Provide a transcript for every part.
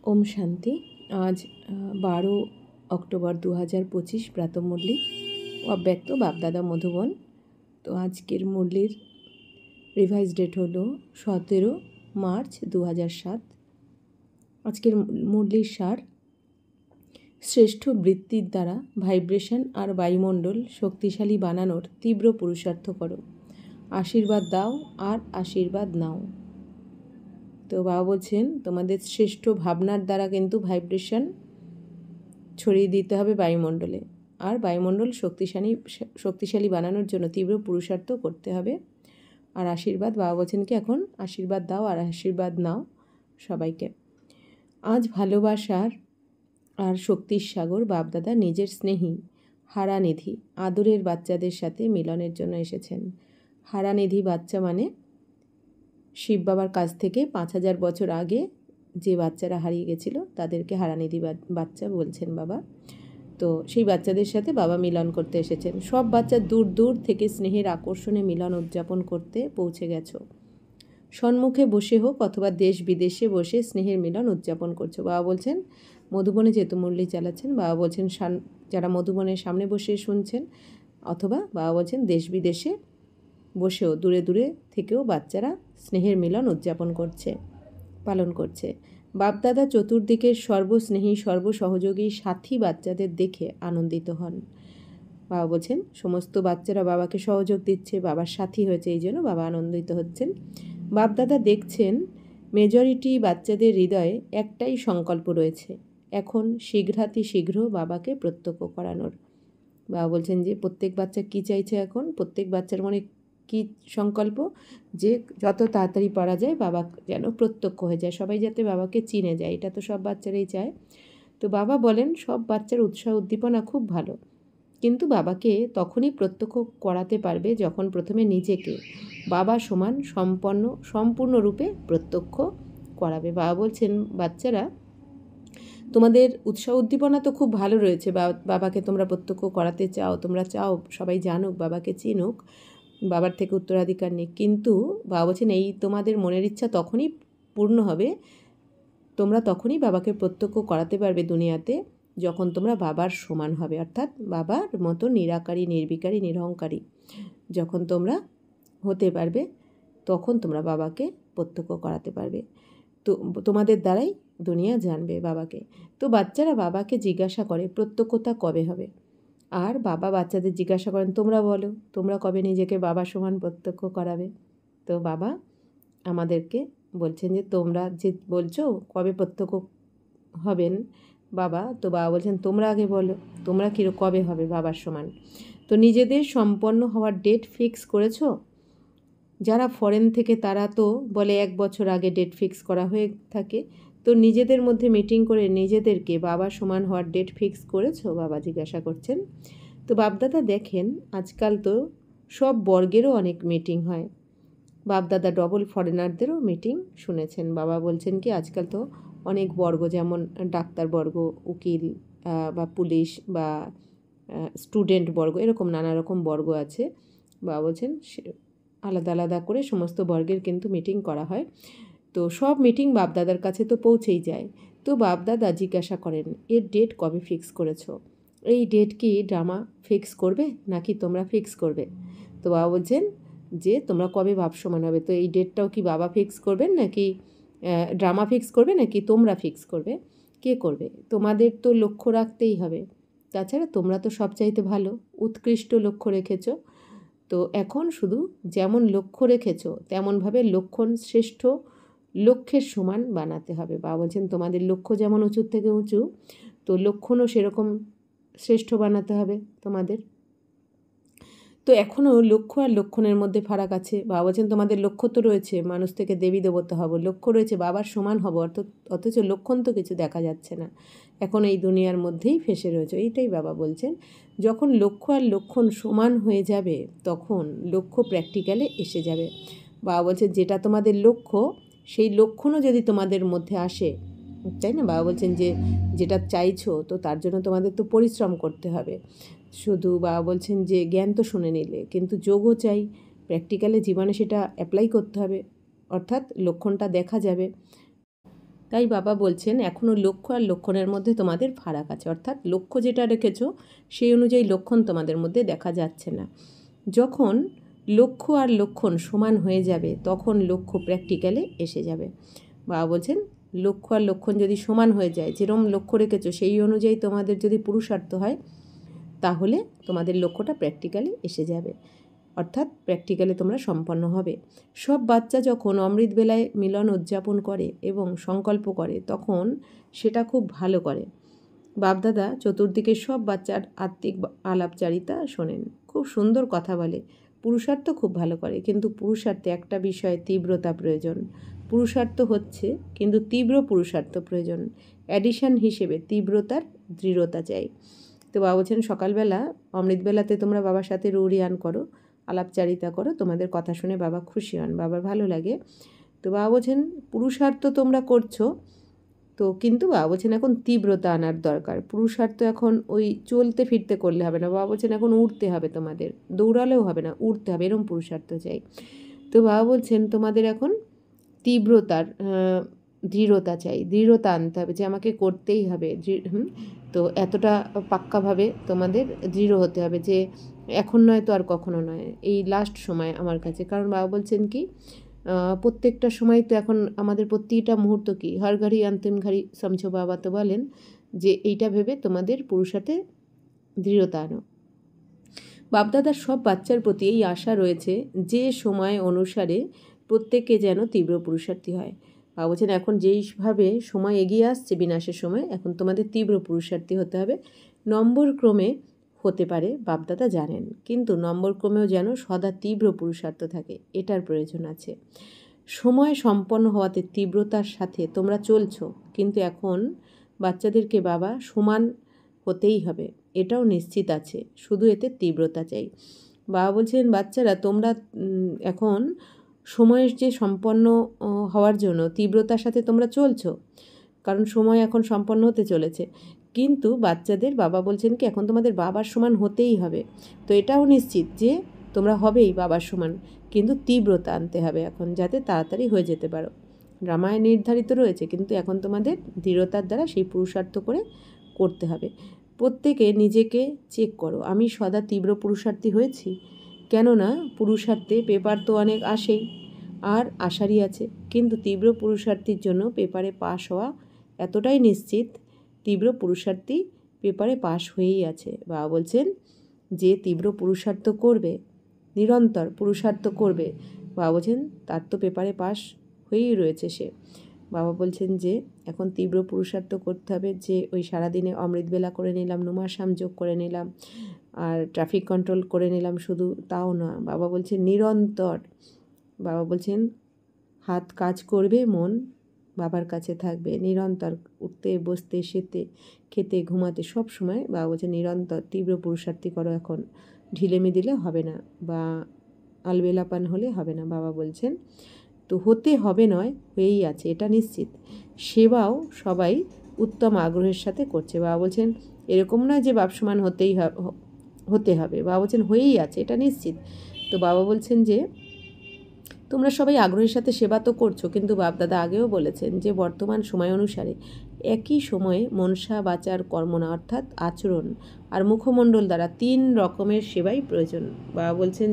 ओम शांति। आज 12 অক্টোবর 2025 প্রাতঃ মুরলি অব্যক্ত বাপদাদা মধুবন। তো আজকের মুরলির রিভাইজ ডেট হলো 17 মার্চ 2007। আজকের মুরলির সার: শ্রেষ্ঠ বৃত্তির দ্বারা ভাইব্রেশন আর বায়ুমণ্ডল শক্তিশালী বানানোর তীব্র পুরুষার্থ করো। আশীর্বাদ দাও আর আশীর্বাদ নাও। তো বাবা বলছেন তোমাদের শ্রেষ্ঠ ভাবনার দ্বারা কিন্তু ভাইব্রেশন ছড়িয়ে দিতে হবে বায়ুমণ্ডলে, আর বায়ুমণ্ডল শক্তিশালী বানানোর জন্য তীব্র পুরুষার্থ করতে হবে। আর আশীর্বাদ, বাবা বলছেন কি এখন আশীর্বাদ দাও আর আশীর্বাদ নাও সবাইকে। আজ ভালোবাসার আর শক্তির সাগর বাপদাদা নিজের স্নেহী হারানিধি আদরের বাচ্চাদের সাথে মিলনের জন্য এসেছেন। হারানিধি বাচ্চা মানে শিব বাবার কাছ থেকে 5000 বছর আগে যে বাচ্চারা হারিয়ে গেছিল তাদেরকে হারানিধি বাচ্চা বলছেন বাবা। তো সেই বাচ্চাদের সাথে বাবা মিলন করতে এসেছেন। সব বাচ্চা দূর দূর থেকে স্নেহের আকর্ষণে মিলন উদযাপন করতে পৌঁছে গেছো। সম্মুখে বসে হোক অথবা দেশ বিদেশে বসে স্নেহের মিলন উদযাপন করছো। বাবা বলছেন মধুবনে যেহেতু মুরলি চালাচ্ছেন, বাবা বলছেন যারা মধুবনের সামনে বসে শুনছেন, অথবা বাবা বলছেন দেশ বিদেশে বসেও দূরে দূরে থেকেও বাচ্চারা স্নেহের মিলন উদযাপন করছে, পালন করছে। বাপদাদা চতুর্দিকের সর্বস্নেহী সর্বসহযোগী সাথী বাচ্চাদের দেখে আনন্দিত হন। বাবা বলছেন সমস্ত বাচ্চারা বাবাকে সহযোগ দিচ্ছে, বাবার সাথী হয়েছে, এই জন্য বাবা আনন্দিত হচ্ছেন। বাপদাদা দেখছেন মেজরিটি বাচ্চাদের হৃদয়ে একটাই সংকল্প রয়েছে, এখন শীঘ্র বাবাকে প্রত্যক্ষ করানোর। বাবা বলছেন যে প্রত্যেক বাচ্চা কী চাইছে, এখন প্রত্যেক বাচ্চার মনে কী সংকল্প, যে যত তাড়াতাড়ি পারা যায় বাবা যেন প্রত্যক্ষ হয়ে যায়, সবাই যাতে বাবাকে চিনে যায়, এটা তো সব বাচ্চারাই চায়। তো বাবা বলেন সব বাচ্চার উৎসাহ উদ্দীপনা খুব ভালো, কিন্তু বাবাকে তখনই প্রত্যক্ষ করাতে পারবে যখন প্রথমে নিজেকে বাবা সমান সম্পূর্ণরূপে প্রত্যক্ষ করাবে। বাবা বলছেন বাচ্চারা তোমাদের উৎসাহ উদ্দীপনা তো খুব ভালো রয়েছে, বাবাকে তোমরা প্রত্যক্ষ করাতে চাও, তোমরা চাও সবাই জানুক, বাবাকে চিনুক, বাবার থেকে উত্তরাধিকার নিক, কিন্তু বাবা বলছেন এই তোমাদের মনের ইচ্ছা তখনই পূর্ণ হবে, তোমরা তখনই বাবাকে প্রত্যক্ষ করাতে পারবে দুনিয়াতে যখন তোমরা বাবার সমান হবে, অর্থাৎ বাবার মতো নিরাকারী নির্বিকারী নিরহংকারী যখন তোমরা হতে পারবে, তখন তোমরা বাবাকে প্রত্যক্ষ করাতে পারবে। তো তোমাদের দ্বারাই দুনিয়া জানবে বাবাকে। তো বাচ্চারা বাবাকে জিজ্ঞাসা করে প্রত্যক্ষতা কবে হবে, আর বাবা বাচ্চাদের জিজ্ঞাসা করেন তোমরা বলো তোমরা কবে নিজেকে বাবা সমান প্রত্যক্ষ করাবে। তো বাবা আমাদেরকে বলছেন যে তোমরা যে বলছো কবে প্রত্যক্ষ হবেন বাবা, তো বাবা বলছেন তোমরা আগে বলো তোমরা কবে হবে বাবার সমান। তো নিজেদের সম্পন্ন হওয়ার ডেট ফিক্স করেছো? যারা ফরেন থেকে তারা তো বলে 1 বছর আগে ডেট ফিক্স করা হয়ে থাকে, তো নিজেদের মধ্যে মিটিং করে নিজেদেরকে বাবা সমান হওয়ার ডেট ফিক্স করেছো? বাবা জিজ্ঞাসা করছেন। তো বাপদাদা দেখেন আজকাল তো সব বর্গেরও অনেক মিটিং হয়, বাপদাদা ডবল ফরেনারদেরও মিটিং শুনেছেন। বাবা বলছেন কি আজকাল তো অনেক বর্গ, যেমন ডাক্তার বর্গ, উকিল বা পুলিশ বা স্টুডেন্ট বর্গ, এরকম নানা রকম বর্গ আছে। বাবা বলছেন আলাদা আলাদা করে সমস্ত বর্গের কিন্তু মিটিং করা হয়। তো সব মিটিং বাপদাদার কাছে তো পৌঁছেই যায়। তো বাপদাদা জিজ্ঞাসা করেন এর ডেট কবে ফিক্স করেছো? এই ডেট কি ড্রামা ফিক্স করবে নাকি তোমরা ফিক্স করবে? তো বাবা বলছেন যে তোমরা কবে বাপ সমান হবে, তো এই ডেটটাও কি বাবা ফিক্স করবেন নাকি ড্রামা ফিক্স করবে নাকি তোমরা ফিক্স করবে? কে করবে? তোমাদের তো লক্ষ্য রাখতেই হবে, তাছাড়া তোমরা তো সবচাইতে ভালো উৎকৃষ্ট লক্ষ্য রেখেছো। তো এখন শুধু যেমন লক্ষ্য রেখেছো তেমনভাবে লক্ষণ শ্রেষ্ঠ লক্ষ্যের সমান বানাতে হবে। বাবা বলছেন তোমাদের লক্ষ্য যেমন উঁচুর থেকে উঁচু, তো লক্ষণও সেরকম শ্রেষ্ঠ বানাতে হবে তোমাদের। তো এখনও লক্ষ্য আর লক্ষণের মধ্যে ফারাক আছে। বাবা বলছেন তোমাদের লক্ষ্য তো রয়েছে মানুষ থেকে দেবী দেবতা হব, লক্ষ্য রয়েছে বাবার সমান হব, অথচ লক্ষণ তো কিছু দেখা যাচ্ছে না, এখন এই দুনিয়ার মধ্যেই ফেসে রয়েছে। এইটাই বাবা বলছেন যখন লক্ষ্য আর লক্ষণ সমান হয়ে যাবে তখন লক্ষ্য প্র্যাকটিক্যালে এসে যাবে। বাবা বলছেন যেটা তোমাদের লক্ষ্য সেই লক্ষণও যদি তোমাদের মধ্যে আসে, তাই না? বাবা বলছেন যে যেটা চাইছো তো তার জন্য তোমাদের তো পরিশ্রম করতে হবে। শুধু বাবা বলছেন যে জ্ঞান তো শুনে নিলে, কিন্তু যোগও চাই, প্র্যাকটিক্যালে জীবনে সেটা অ্যাপ্লাই করতে হবে, অর্থাৎ লক্ষণটা দেখা যাবে। তাই বাবা বলছেন এখনও লক্ষ্য আর লক্ষণের মধ্যে তোমাদের ফারাক আছে, অর্থাৎ লক্ষ্য যেটা রেখেছো সেই অনুযায়ী লক্ষণ তোমাদের মধ্যে দেখা যাচ্ছে না। যখন লক্ষ্য আর লক্ষণ সমান হয়ে যাবে তখন লক্ষ্য প্র্যাকটিক্যালে এসে যাবে। বাবা বলছেন লক্ষ্য আর লক্ষণ যদি সমান হয়ে যায়, যেরকম লক্ষ্য রেখেছো সেই অনুযায়ী তোমাদের যদি পুরুষার্থ হয়, তাহলে তোমাদের লক্ষ্যটা প্র্যাকটিক্যালি এসে যাবে, অর্থাৎ প্র্যাকটিক্যালি তোমরা সম্পন্ন হবে। সব বাচ্চা যখন অমৃত বেলায় মিলন উদযাপন করে এবং সংকল্প করে তখন সেটা খুব ভালো করে। বাপদাদা চতুর্দিকে সব বাচ্চার আত্মিক আলাপচারিতা শোনেন, খুব সুন্দর কথা বলে, পুরুষার্থ খুব ভালো করে, কিন্তু পুরুষার্থে একটা বিষয়ে তীব্রতা প্রয়োজন। পুরুষার্থ হচ্ছে কিন্তু তীব্র পুরুষার্থ প্রয়োজন। অ্যাডিশন হিসেবে তীব্রতার দৃঢ়তা চাই। তো বাবা বলছেন সকালবেলা অমৃতবেলাতে তোমরা বাবার সাথে রৌরিয়ান করো, আলাপচারিতা করো, তোমাদের কথা শুনে বাবা খুশি হন, বাবার ভালো লাগে। তো বাবা বলছেন পুরুষার্থ তোমরা করছো, তো কিন্তু বাবা বলছেন এখন তীব্রতা আনার দরকার। পুরুষার্থ এখন ওই চলতে ফিরতে করলে হবে না, বাবা বলছেন এখন উঠতে হবে, তোমাদের দৌড়ালেও হবে না, উঠতে হবে, এরকম পুরুষার্থ চাই। তো বাবা বলছেন তোমাদের এখন তীব্রতার দৃঢ়তা চাই, দৃঢ়তা আনতে হবে যে আমাকে করতেই হবে। তো এতটা পাক্কাভাবে তোমাদের দৃঢ় হতে হবে যে এখন নয় তো আর কখনো নয়, এই লাস্ট সময় আমার কাছে। কারণ বাবা বলছেন কি প্রত্যেকটা সময় তো এখন আমাদের প্রতিটা মুহূর্ত কি হর ঘড়ি অন্তিম ঘড়ি সমঝো, বাবা তো বলেন যে এইটা ভেবে তোমাদের পুরুষার্থে দৃঢ়তা আনো। বাপদাদার সব বাচ্চার প্রতি এই আশা রয়েছে যে সময় অনুসারে প্রত্যেকে যেন তীব্র পুরুষার্থী হয়। বাবা বলছেন এখন যেইভাবে সময় এগিয়ে আসছে বিনাশের সময়, এখন তোমাদের তীব্র পুরুষার্থী হতে হবে। নম্বর ক্রমে হতে পারে বাপদাদা জানেন, কিন্তু নম্বর ক্রমেও যেন সদা তীব্র পুরুষার্থ থাকে, এটার প্রয়োজন আছে। সময় সম্পন্ন হওয়াতে তীব্রতার সাথে তোমরা চলছো, কিন্তু এখন বাচ্চাদেরকে বাবা সমান হতেই হবে, এটাও নিশ্চিত আছে, শুধু এতে তীব্রতা চাই। বাবা বলছেন বাচ্চারা তোমরা এখন সময়ের যে সম্পন্ন হওয়ার জন্য তীব্রতার সাথে তোমরা চলছো, কারণ সময় এখন সম্পন্ন হতে চলেছে, কিন্তু বাচ্চাদের বাবা বলছেন কি এখন তোমাদের বাবার সমান হতেই হবে। তো এটাও নিশ্চিত যে তোমরা হবেই বাবার সমান, কিন্তু তীব্রতা আনতে হবে এখন, যাতে তাড়াতাড়ি হয়ে যেতে পারো। রামায়ণ নির্ধারিত রয়েছে, কিন্তু এখন তোমাদের দৃঢ়তার দ্বারা সেই পুরুষার্থ করে করতে হবে। প্রত্যেকে নিজেকে চেক করো, আমি সদা তীব্র পুরুষার্থী হয়েছি? কেননা পুরুষার্থে পেপার তো অনেক আসেই, আর আশারই আছে, কিন্তু তীব্র পুরুষার্থীর জন্য পেপারে পাশ হওয়া এতটাই নিশ্চিত, তীব্র পুরুষার্থী পেপারে পাশ হয়েই আছে। বাবা বলছেন যে তীব্র পুরুষার্থ করবে, নিরন্তর পুরুষার্থ করবে, বাবা বলছেন তার তো পেপারে পাশ হয়েই রয়েছে সে। বাবা বলছেন যে এখন তীব্র পুরুষার্থ করতে হবে, যে ওই সারাদিনে অমৃতবেলা করে নিলাম, নুমাসাম যোগ করে নিলাম, আর ট্রাফিক কন্ট্রোল করে নিলাম, শুধু তাও না, বাবা বলছেন নিরন্তর। বাবা বলছেন হাত কাজ করবে, মন বাবার কাছে থাকবে, নিরন্তর উঠতে বসতে শুতে খেতে ঘুমাতে সব সময় বাবা বলছেন নিরন্তর তীব্র পুরুষার্থী করো। এখন ঢিলেমি দিলে হবে না, বা আলবেলাপান হলে হবে না, বাবা বলছেন তো হতে হবে নয়, হয়েই আছে, এটা নিশ্চিত। সেবাও সবাই উত্তম আগ্রহের সাথে করছে। বাবা বলছেন এরকম নয় যে বাপ সমান হতে হবে, বাবা বলছেন হয়েই আছে, এটা নিশ্চিত। তো বাবা বলছেন যে তোমরা সবাই আগ্রহের সাথে সেবা তো করছো, কিন্তু বাপদাদা আগেও বলেছেন যে বর্তমান সময় অনুসারে একই সময়ে মনসা বাচার কর্মনা, অর্থাৎ আচরণ আর মুখমণ্ডল দ্বারা 3 রকমের সেবাই প্রয়োজন। বাবা বলছেন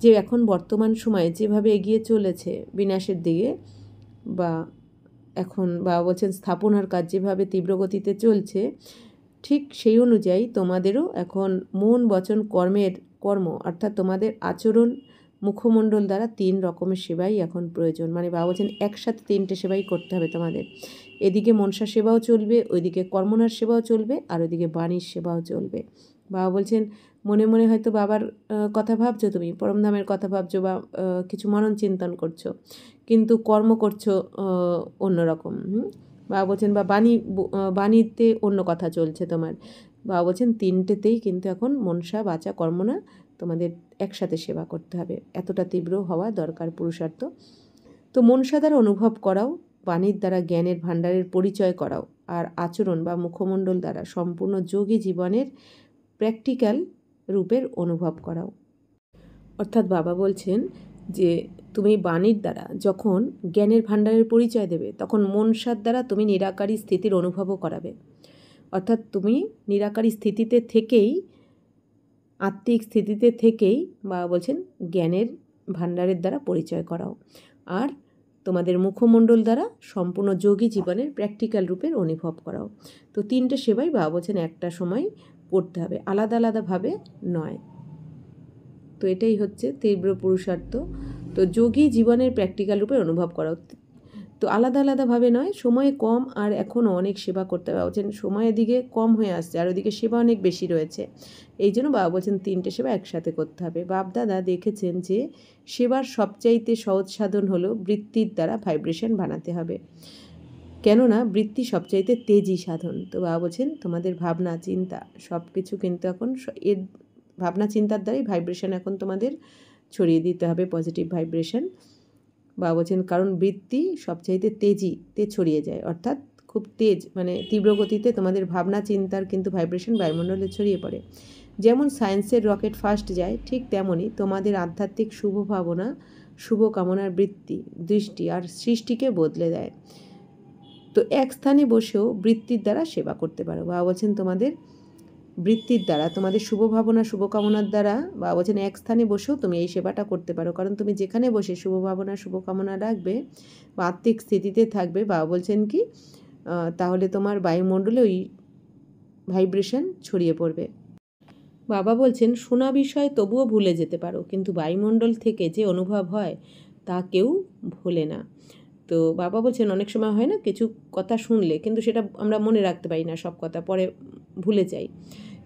যে এখন বর্তমান সময়ে যেভাবে এগিয়ে চলেছে বিনাশের দিকে, বা এখন বাবা বলছেন স্থাপনার কাজ যেভাবে তীব্র গতিতে চলছে, ঠিক সেই অনুযায়ী তোমাদেরও এখন মন বচন কর্ম অর্থাৎ তোমাদের আচরণ মুখমণ্ডল দ্বারা 3 রকমের সেবাই এখন প্রয়োজন। মানে বাবা বলছেন একসাথে 3টে সেবাই করতে হবে তোমাদের। এদিকে মনসা সেবাও চলবে, ওইদিকে কর্মনার সেবাও চলবে, আর ওইদিকে বাণীর সেবাও চলবে। বাবা বলছেন মনে মনে হয়তো বাবার কথা ভাবছো, তুমি পরমধামের কথা ভাবছো, বা কিছু মনন চিন্তন করছো, কিন্তু কর্ম করছো অন্যরকম। বাবা বলছেন বা বাণীতে অন্য কথা চলছে তোমার। বাবা বলছেন 3টেতেই কিন্তু এখন মনসা বাচা কর্মনা তোমাদের একসাথে সেবা করতে হবে, এতটা তীব্র হওয়া দরকার পুরুষার্থ। তো মনসা দ্বারা অনুভব করাও, বাণীর দ্বারা জ্ঞানের ভাণ্ডারের পরিচয় করাও, আর আচরণ বা মুখমণ্ডল দ্বারা সম্পূর্ণ যোগী জীবনের প্র্যাকটিক্যাল রূপের অনুভব করাও। অর্থাৎ বাবা বলছেন যে তুমি বাণীর দ্বারা যখন জ্ঞানের ভাণ্ডারের পরিচয় দেবে, তখন মনসার দ্বারা তুমি নিরাকারী স্থিতির অনুভবও করাবে। অর্থাৎ তুমি নিরাকারী স্থিতিতে থেকেই, আত্মিক স্থিতিতে থেকেই বাবা বলছেন জ্ঞানের ভাণ্ডারের দ্বারা পরিচয় করাও। আর তোমাদের মুখমণ্ডল দ্বারা সম্পূর্ণ যোগী জীবনের প্র্যাকটিক্যাল রূপের অনুভব করাও। তো 3টে সেবাই বাবা বলছেন একটা সময় করতে হবে, আলাদা আলাদাভাবে নয়। তো এটাই হচ্ছে তীব্র পুরুষার্থ। তো যোগী জীবনের প্র্যাকটিক্যাল রূপে অনুভব করাও। তো আলাদা আলাদাভাবে নয়, সময় কম আর এখনও অনেক সেবা করতে হবে। বলছেন সময়ের দিকে কম হয়ে আসছে আর ওদিকে সেবা অনেক বেশি রয়েছে, এই জন্য বাবা বলছেন 3টে সেবা একসাথে করতে হবে। বাপদাদা দেখেছেন যে সেবার সবচাইতে সহজ সাধন হলো বৃত্তির দ্বারা ভাইব্রেশন বানাতে হবে, কেননা বৃত্তি সবচাইতে তেজি সাধন। তো বাবা বলছেন তোমাদের ভাবনা চিন্তা সব কিছু কিন্তু এখন এর ভাবনা চিন্তার দ্বারাই ভাইব্রেশন এখন তোমাদের ছড়িয়ে দিতে হবে, পজিটিভ ভাইব্রেশন। বাবা বলছেন কারণ বৃত্তি সবচাইতে তেজিতে ছড়িয়ে যায়, অর্থাৎ খুব তেজ, মানে তীব্র গতিতে তোমাদের ভাবনা চিন্তার কিন্তু ভাইব্রেশন বায়ুমণ্ডলে ছড়িয়ে পড়ে। যেমন সায়েন্সের রকেট ফাস্ট যায়, ঠিক তেমনই তোমাদের আধ্যাত্মিক শুভ ভাবনা, শুভ কামনার বৃত্তি, দৃষ্টি আর সৃষ্টিকে বদলে দেয়। তো এক স্থানে বসেও বৃত্তির দ্বারা সেবা করতে পারো। বাবা বলছেন তোমাদের বৃত্তির দ্বারা, তোমাদের শুভ ভাবনা শুভকামনার দ্বারা বাবা বলছেন এক স্থানে বসেও তুমি এই সেবাটা করতে পারো। কারণ তুমি যেখানে বসে শুভ ভাবনা শুভকামনা রাখবে বা আত্মিক স্থিতিতে থাকবে, বাবা বলছেন কি তাহলে তোমার বায়ুমণ্ডলে ওই ভাইব্রেশন ছড়িয়ে পড়বে। বাবা বলছেন শোনা বিষয় তবুও ভুলে যেতে পারো, কিন্তু বায়ুমণ্ডল থেকে যে অনুভব হয় তা কেউ ভোলে না। তো বাবা বলছেন অনেক সময় হয় না, কিছু কথা শুনলে কিন্তু সেটা আমরা মনে রাখতে পারি না, সব কথা পরে ভুলে যাই,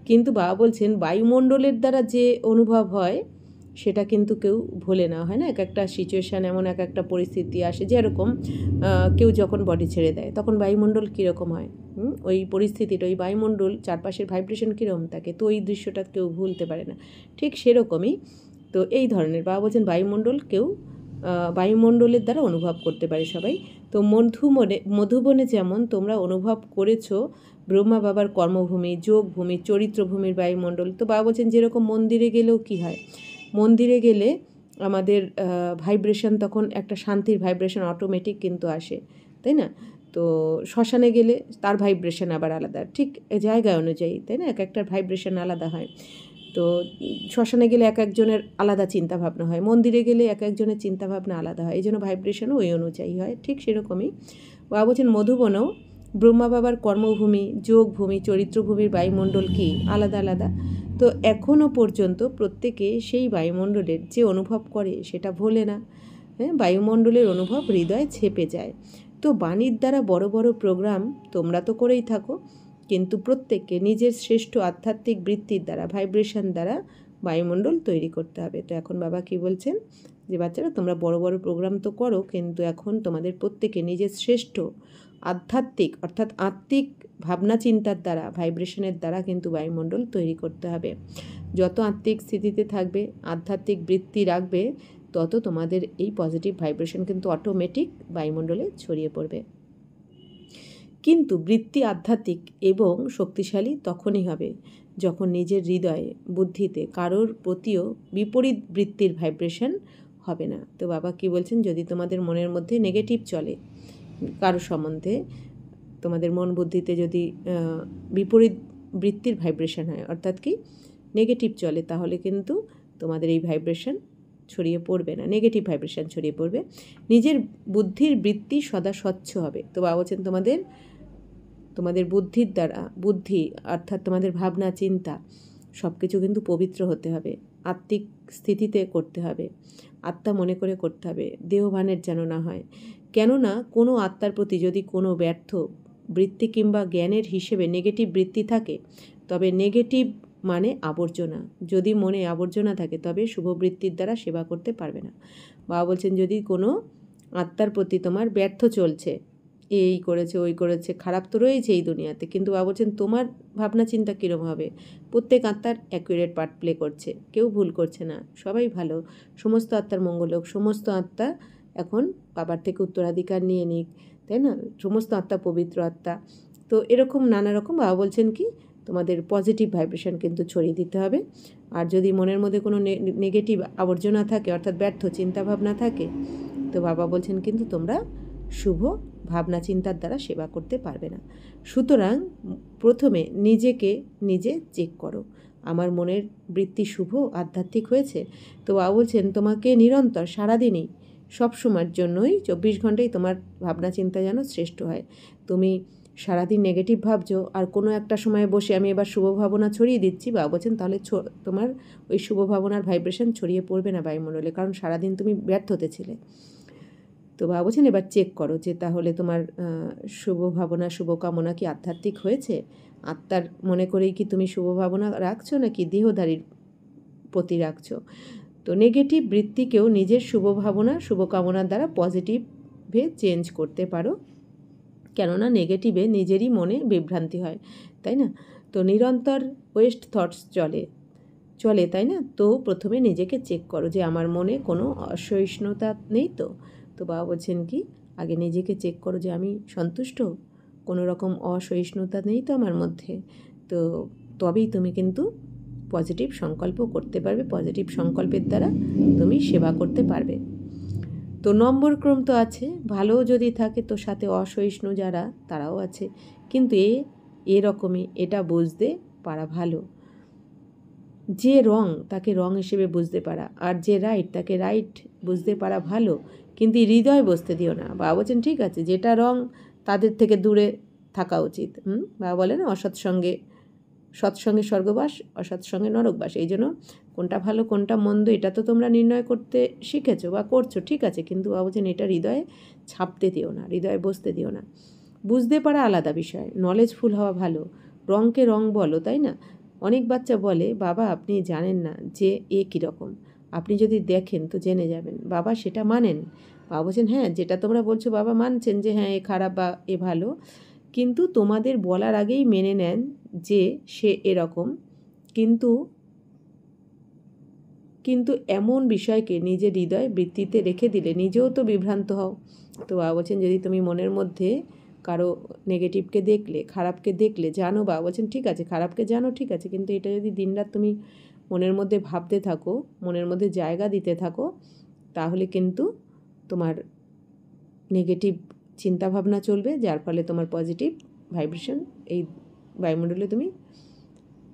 কিন্তু বাবা বলছেন বায়ুমণ্ডলের দ্বারা যে অনুভব হয় সেটা কিন্তু কেউ ভোলে না। হয় না, এক একটা সিচুয়েশান এমন, এক একটা পরিস্থিতি আসে, যেরকম কেউ যখন বডি ছেড়ে দেয় তখন বায়ুমণ্ডল কীরকম হয়, ওই পরিস্থিতিটা, ওই বায়ুমণ্ডল চারপাশের ভাইব্রেশন কীরকম থাকে, তো ওই দৃশ্যটা কেউ ভুলতে পারে না। ঠিক সেরকমই তো এই ধরনের বাবা বলছেন বায়ুমণ্ডল কেউ বায়ুমণ্ডলের দ্বারা অনুভব করতে পারে সবাই। তো মধুবনে যেমন তোমরা অনুভব করেছো ব্রহ্মা বাবার কর্মভূমি, যোগভূমি, চরিত্রভূমির বায়ুমণ্ডল, তো বাবা বলছেন যেরকম মন্দিরে গেলেও কি হয়, মন্দিরে গেলে আমাদের ভাইব্রেশন তখন একটা শান্তির ভাইব্রেশন অটোমেটিক কিন্তু আসে, তাই না? তো শ্মশানে গেলে তার ভাইব্রেশন আবার আলাদা, ঠিক জায়গা অনুযায়ী, তাই না? এক একটার ভাইব্রেশন আলাদা হয়। তো শ্মশানে গেলে এক একজনের আলাদা চিন্তাভাবনা হয়, মন্দিরে গেলে এক একজনের চিন্তাভাবনা আলাদা হয়, এই জন্য ভাইব্রেশনও ওই অনুযায়ী হয়। ঠিক সেরকমই বাবা বলছেন মধুবনেও ব্রহ্মা বাবার কর্মভূমি, যোগভূমি, চরিত্রভূমির বায়ুমণ্ডল কি আলাদা আলাদা। তো এখনও পর্যন্ত প্রত্যেকে সেই বায়ুমণ্ডলের যে অনুভব করে সেটা ভোলে না। হ্যাঁ, বায়ুমণ্ডলের অনুভব হৃদয়ে ছেপে যায়। তো বাণীর দ্বারা বড় বড় প্রোগ্রাম তোমরা তো করেই থাকো, কিন্তু প্রত্যেককে নিজের শ্রেষ্ঠ আধ্যাত্মিক বৃত্তির দ্বারা, ভাইব্রেশন দ্বারা বায়ুমণ্ডল তৈরি করতে হবে। তো এখন বাবা কি বলছেন যে বাচ্চারা তোমরা বড় বড় প্রোগ্রাম তো করো, কিন্তু এখন তোমাদের প্রত্যেকে নিজের শ্রেষ্ঠ আধ্যাত্মিক অর্থাৎ আত্মিক ভাবনা চিন্তার দ্বারা, ভাইব্রেশনের দ্বারা কিন্তু বায়ুমণ্ডল তৈরি করতে হবে। যত আত্মিক স্থিতিতে থাকবে, আধ্যাত্মিক বৃত্তি রাখবে, তত তোমাদের এই পজিটিভ ভাইব্রেশন কিন্তু অটোমেটিক বায়ুমণ্ডলে ছড়িয়ে পড়বে। কিন্তু বৃত্তি আধ্যাত্মিক এবং শক্তিশালী তখনই হবে যখন নিজের হৃদয়ে, বুদ্ধিতে কারোর প্রতিও বিপরীত বৃত্তির ভাইব্রেশন হবে না। তো বাবা কি বলছেন, যদি তোমাদের মনের মধ্যে নেগেটিভ চলে কারো সম্বন্ধে, তোমাদের মন বুদ্ধিতে যদি বিপরীত বৃত্তির ভাইব্রেশন হয়, অর্থাৎ কি নেগেটিভ চলে, তাহলে কিন্তু তোমাদের এই ভাইব্রেশন ছড়িয়ে পড়বে না, নেগেটিভ ভাইব্রেশন ছড়িয়ে পড়বে। নিজের বুদ্ধির বৃত্তি সদা স্বচ্ছ হবে। তো বাবা বলছেন তোমাদের বুদ্ধির দ্বারা, বুদ্ধি অর্থাৎ তোমাদের ভাবনা চিন্তা সব কিছু কিন্তু পবিত্র হতে হবে, আত্মিক স্থিতিতে করতে হবে, আত্মা মনে করে করতে হবে, দেহভানের যেন না হয়। কেননা কোনো আত্মার প্রতি যদি কোনো ব্যর্থ বৃত্তি কিংবা জ্ঞানের হিসেবে নেগেটিভ বৃত্তি থাকে, তবে নেগেটিভ মানে আবর্জনা, যদি মনে আবর্জনা থাকে তবে শুভবৃত্তির দ্বারা সেবা করতে পারবে না। বাবা বলছেন যদি কোনো আত্মার প্রতি তোমার ব্যর্থ চলছে, এই করেছে ওই করেছে, খারাপ তো রয়েছে এই দুনিয়াতে, কিন্তু বাবা বলছেন তোমার ভাবনা চিন্তা কীরকম হবে, প্রত্যেক আত্মার অ্যাকুরেট পার্ট প্লে করছে, কেউ ভুল করছে না, সবাই ভালো, সমস্ত আত্মার মঙ্গল হোক, সমস্ত আত্মা এখন বাবার থেকে উত্তরাধিকার নিয়ে নিক, তাই না? সমস্ত আত্মা পবিত্র আত্মা। তো এরকম নানা রকম বাবা বলছেন কি তোমাদের পজিটিভ ভাইব্রেশন কিন্তু ছড়িয়ে দিতে হবে। আর যদি মনের মধ্যে কোনো নেগেটিভ আবর্জনা থাকে, অর্থাৎ ব্যর্থ চিন্তাভাবনা থাকে, তো বাবা বলছেন কিন্তু তোমরা শুভ ভাবনা চিন্তার দ্বারা সেবা করতে পারবে না। সুতরাং প্রথমে নিজেকে নিজে চেক করো, আমার মনের বৃত্তি শুভ আধ্যাত্মিক হয়েছে? তো বাবা বলছেন তোমাকে নিরন্তর সারাদিনই সবসময়ের জন্যই 24 ঘন্টাই তোমার ভাবনা চিন্তা যেন শ্রেষ্ঠ হয়। তুমি সারাদিন নেগেটিভ ভাবছো আর কোনো একটা সময় বসে আমি এবার শুভ ভাবনা ছড়িয়ে দিচ্ছি, বাবা বলছেন তাহলে তোমার ওই শুভ ভাবনার ভাইব্রেশন ছড়িয়ে পড়বে না বায়ুমণ্ডলে, কারণ সারাদিন তুমি ব্যর্থ হতেছিলে। তো বাবা বলছেন এবার চেক করো যে তাহলে তোমার শুভ ভাবনা শুভকামনা কি আধ্যাত্মিক হয়েছে? আত্মার মনে করেই কি তুমি শুভ ভাবনা রাখছো নাকি দেহধারীর প্রতি রাখছো? তো নেগেটিভ বৃত্তিকেও নিজের শুভ ভাবনা শুভকামনার দ্বারা পজিটিভে চেঞ্জ করতে পারো, কেননা নেগেটিভে নিজেরই মনে বিভ্রান্তি হয়, তাই না? তো নিরন্তর ওয়েস্ট থটস চলে, তাই না? তো প্রথমে নিজেকে চেক করো যে আমার মনে কোনো অসহিষ্ণুতা নেই তো। তো বাবা বলছেন কি আগে নিজেকে চেক করো যে আমি সন্তুষ্ট, কোনো রকম অসহিষ্ণুতা নেই তো আমার মধ্যে। তো তবেই তুমি কিন্তু পজিটিভ সংকল্প করতে পারবে, পজিটিভ সংকল্পের দ্বারা তুমি সেবা করতে পারবে। তো নম্বর ক্রম তো আছে, ভালো যদি থাকে তো সাথে অসহিষ্ণু যারা তারাও আছে, কিন্তু এরকমই এটা বুঝতে পারা ভালো। যে রং তাকে রং হিসেবে বুঝতে পারা, আর যে রাইট তাকে রাইট বুঝতে পারা ভালো, কিন্তু হৃদয় বসতে দিও না। বাবা বলছেন ঠিক আছে যেটা রং তাদের থেকে দূরে থাকা উচিত। বাবা বলেন অসৎসঙ্গে সৎসঙ্গে স্বর্গবাস, অসৎসঙ্গে নরকবাস। এই জন্য কোনটা ভালো কোনটা মন্দ এটা তো তোমরা নির্ণয় করতে শিখেছো বা করছো, ঠিক আছে, কিন্তু বাবা বলছেন এটা হৃদয়ে ছাপতে দিও না, হৃদয়ে বসতে দিও না। বুঝতে পারা আলাদা বিষয়, নলেজফুল হওয়া ভালো। রঙকে রং বলো, তাই না? অনেক বাচ্চা বলে বাবা আপনি জানেন না যে এ কীরকম, আপনি যদি দেখেন তো জেনে যাবেন। বাবা সেটা মানেন? বাবা বলছেন হ্যাঁ যেটা তোমরা বলছো বাবা মানছেন যে হ্যাঁ এ খারাপ বা এ ভালো, কিন্তু তোমাদের বলার আগেই মেনে নেন যে সে এরকম। কিন্তু এমন বিষয়কে নিজের হৃদয় বৃত্তিতে রেখে দিলে নিজেও তো বিভ্রান্ত হও। তো বাবা বলছেন যদি তুমি মনের মধ্যে কারো নেগেটিভকে দেখলে, খারাপকে দেখলে, জানো, বাবা বলছেন ঠিক আছে খারাপকে জানো, ঠিক আছে, কিন্তু এটা যদি দিনরাত তুমি মনের মধ্যে ভাবতে থাকো, মনের মধ্যে জায়গা দিতে থাকো, তাহলে কিন্তু তোমার নেগেটিভ চিন্তাভাবনা চলবে, যার ফলে তোমার পজিটিভ ভাইব্রেশন এই বায়ুমণ্ডলে তুমি